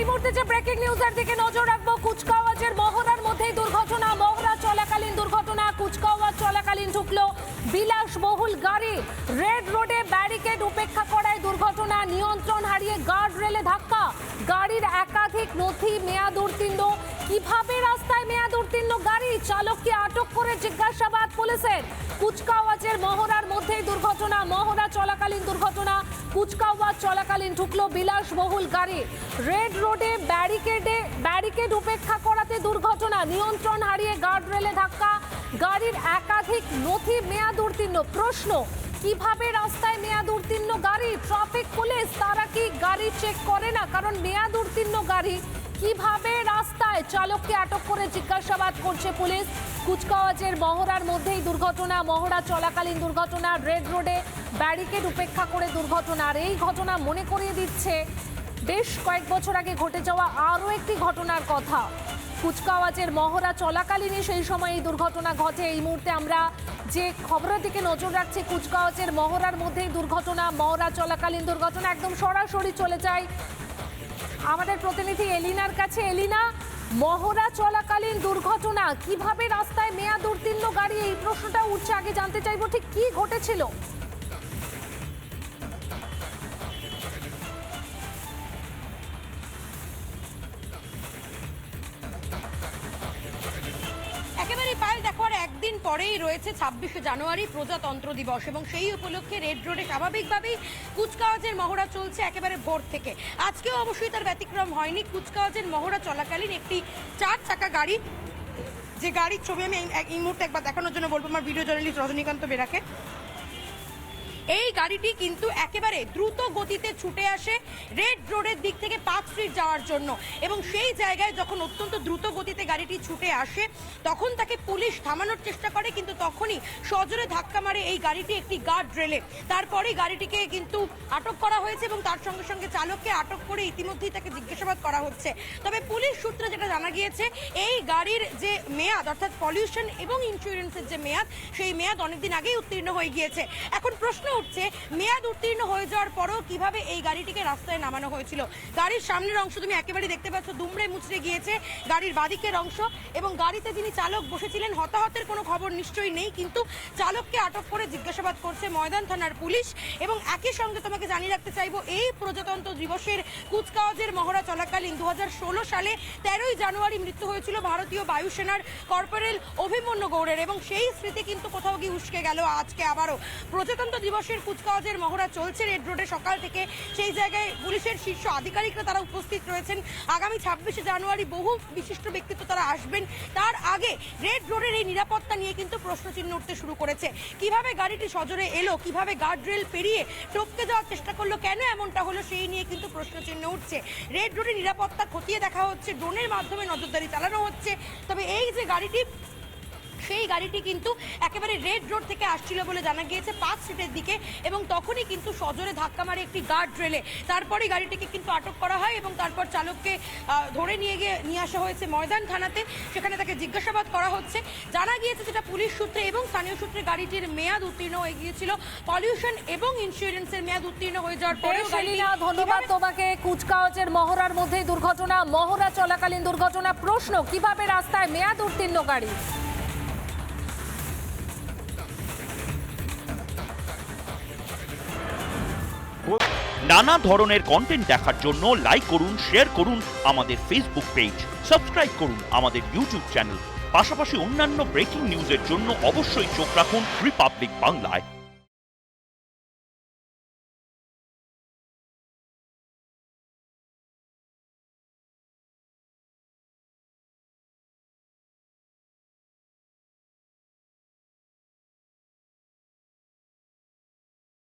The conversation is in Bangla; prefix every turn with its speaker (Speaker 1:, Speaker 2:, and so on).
Speaker 1: এই মুহূর্তে যে ব্রেকিং নিউজের দিকে নজর রাখবো, কুচকাওয়াজের মহড়ার মধ্যেই দুর্ঘটনা। মহড়া চলাকালীন দুর্ঘটনা। কুচকাওয়াজ চলাকালীন ঢুকলো বিলাসবহুল গাড়ি। রেড রোডে ব্যারিকেড উপেক্ষা করায় দুর্ঘটনা। নিয়ন্ত্রণ হারিয়ে গার্ড রেলে ধাক্কা। গাড়ির একাধিক নথি মেয়াদ উত্তীর্ণ। কিভাবে রাস্তায় মেয়াদ উত্তীর্ণ গাড়ি? চালককে আটক করে জিজ্ঞাসাবাদ পুলিশের। কুচকাওয়াজের মহড়ার মধ্যেই দুর্ঘটনা। মহড়া চলাকালীন দুর্ঘটনা। কুচকাওয়াজ চলাকালীন ঢুকলো বিলাসবহুল গাড়ি। রেড রোডে ব্যারিকেড উপেক্ষা করাতে দুর্ঘটনা। নিয়ন্ত্রণ হারিয়ে গার্ড রেলে ধাক্কা। গাড়ির একাধিক নথি মেয়াদ উত্তীর্ণ। প্রশ্ন, কিভাবে রাস্তায় মেয়াদ উত্তীর্ণ গাড়ি? ট্রাফিক পুলিশ তারা কি গাড়ি চেক করে না? কারণ মেয়াদ উত্তীর্ণ গাড়ি কিভাবে রাস্তায়? চালককে আটক করে জিজ্ঞাসাবাদ করছে পুলিশ। কুচকাওয়াজের মহড়ার মধ্যেই দুর্ঘটনা। মহড়া চলাকালীন দুর্ঘটনা। রেড রোডে ব্যারিকেড উপেক্ষা করে দুর্ঘটনা। আর এই ঘটনা মনে করিয়ে দিচ্ছে বেশ কয়েক বছর আগে ঘটে যাওয়া আরও একটি ঘটনার কথা। কুচকাওয়াজের মহড়া চলাকালীনই সেই সময় এই দুর্ঘটনা ঘটে। এই মুহূর্তে আমরা যে খবরের দিকে নজর রাখছি, কুচকাওয়াজের মহড়ার মধ্যেই দুর্ঘটনা। মহড়া চলাকালীন দুর্ঘটনা। একদম সরাসরি চলে যায় আমাদের প্রতিনিধি এলিনার কাছে। এলিনা, মহড়া চলাকালীন দুর্ঘটনা, কিভাবে রাস্তায় মেয়াদ উত্তীর্ণ গাড়ি? এই প্রশ্নটা উঠছে। আগে জানতে চাইবো ঠিক কি ঘটেছিল।
Speaker 2: একেবারে পায়েল, দেখো আর একদিন পরেই রয়েছে 26শে জানুয়ারি প্রজাতন্ত্র দিবস, এবং সেই উপলক্ষে রেড রোডে স্বাভাবিকভাবেই কুচকাওয়াজের মহড়া চলছে একেবারে ভোর থেকে। আজকেও অবশ্যই তার ব্যতিক্রম হয়নি। কুচকাওয়াজের মহড়া চলাকালীন একটি 4 চাকা গাড়ি, যে গাড়ির ছবি আমি এই মুহূর্তে একবার দেখানোর জন্য বলবো আমার ভিডিও জার্নালিস্ট রজনীকান্ত বেরাকে, এই গাড়িটি কিন্তু একেবারে দ্রুত গতিতে ছুটে আসে রেড রোডের দিক থেকে 5 স্ট্রিট যাওয়ার জন্য, এবং সেই জায়গায় যখন অত্যন্ত দ্রুত গতিতে গাড়িটি ছুটে আসে তখন তাকে পুলিশ থামানোর চেষ্টা করে, কিন্তু তখনই সজোরে ধাক্কা মারে এই গাড়িটি একটি গার্ড রেলে। তারপরেই গাড়িটিকে কিন্তু আটক করা হয়েছে এবং তার সঙ্গে সঙ্গে চালককে আটক করে ইতিমধ্যেই তাকে জিজ্ঞাসাবাদ করা হচ্ছে। তবে পুলিশ সূত্রে যেটা জানা গিয়েছে, এই গাড়ির যে মেয়াদ অর্থাৎ পলিউশন এবং ইন্স্যুরেন্সের যে মেয়াদ, সেই মেয়াদ অনেকদিন আগেই উত্তীর্ণ হয়ে গিয়েছে। এখন প্রশ্ন উঠছে, মেয়াদ উত্তীর্ণ হয়ে যাওয়ার পরেও কিভাবে এই গাড়িটিকে রাস্তায় নামানো হয়েছিল? গাড়ির সামনের অংশ তুমি একেবারে দেখতে পাচ্ছ দুমড়ে মুচড়ে গিয়েছে, গাড়ির বাদিকের অংশ, এবং গাড়িতে যিনি চালক বসেছিলেন হতাহতের কোনো খবর নিশ্চয়ই নেই, কিন্তু চালককে আটক করে জিজ্ঞাসাবাদ করছে ময়দান থানার পুলিশ। এবং একই সঙ্গে তোমাকে জানিয়ে রাখতে চাইবো, এই প্রজাতন্ত্র দিবসের কুচকাওয়াজের মহড়া চলাকালীন 2016 সালে 13ই জানুয়ারি মৃত্যু হয়েছিল ভারতীয় বায়ুসেনার কর্পোরেল অভিমন্যু গৌড়ের, এবং সেই স্মৃতি কিন্তু কোথাও গিয়ে উস্কে গেল আজকে আবারও। প্রজাতন্ত্র দিবসের কুচকাওয়াজের মহড়া চলছে রেড রোডে সকাল থেকে। সেই জায়গায় পুলিশের শীর্ষ আধিকারিকরা তারা উপস্থিত রয়েছেন। আগামী 26শে জানুয়ারি বহু বিশিষ্ট ব্যক্তিত্ব তারা আসবেন। তার আগে রেড রোডের এই নিরাপত্তা নিয়ে কিন্তু প্রশ্নচিহ্ন উঠতে শুরু করেছে। কিভাবে গাড়িটি সজোরে এলো, কিভাবে গার্ড রেল পেরিয়ে টপকে যাওয়ার চেষ্টা করলো, কেন এমনটা হলো, সেই নিয়ে কিন্তু প্রশ্নচিহ্ন উঠছে। রেড রোডের নিরাপত্তা খতিয়ে দেখা হচ্ছে, ড্রোনের মাধ্যমে নজরদারি চালানো হচ্ছে। তবে এই যে গাড়িটি, সেই গাড়িটি কিন্তু একেবারে রেড রোড থেকে আসছিল বলে জানা গিয়েছে 5 স্ট্রিটের দিকে, এবং তখনই কিন্তু সজোরে ধাক্কা মারে একটি গার্ড রেলে। তারপরে গাড়িটিকে কিন্তু আটক করা হয় এবং তারপর চালককে ধরে নিয়ে আসা হয়েছে ময়দান থানাতে। সেখানে তাকে জিজ্ঞাসাবাদ করা হচ্ছে। জানা গিয়েছে যেটা পুলিশ সূত্রে এবং স্থানীয় সূত্রে, গাড়িটির মেয়াদ উত্তীর্ণ হয়ে গিয়েছিল, পলিউশন এবং ইন্স্যুরেন্সের মেয়াদ উত্তীর্ণ হয়ে যাওয়ার পরে।
Speaker 1: ধন্যবাদ তোমাকে। কুচকাওয়াজের মহড়ার মধ্যেই দুর্ঘটনা, মহড়া চলাকালীন দুর্ঘটনা। প্রশ্ন, কিভাবে রাস্তায় মেয়াদ উত্তীর্ণ গাড়ি?
Speaker 3: নানা ধরনের কন্টেন্ট দেখার জন্য লাইক করুন, শেয়ার করুন আমাদের ফেসবুক পেজ, সাবস্ক্রাইব করুন আমাদের ইউটিউব চ্যানেল। পাশাপাশি অন্যান্য ব্রেকিং নিউজের জন্য অবশ্যই চোখ রাখুন রিপাবলিক বাংলায়।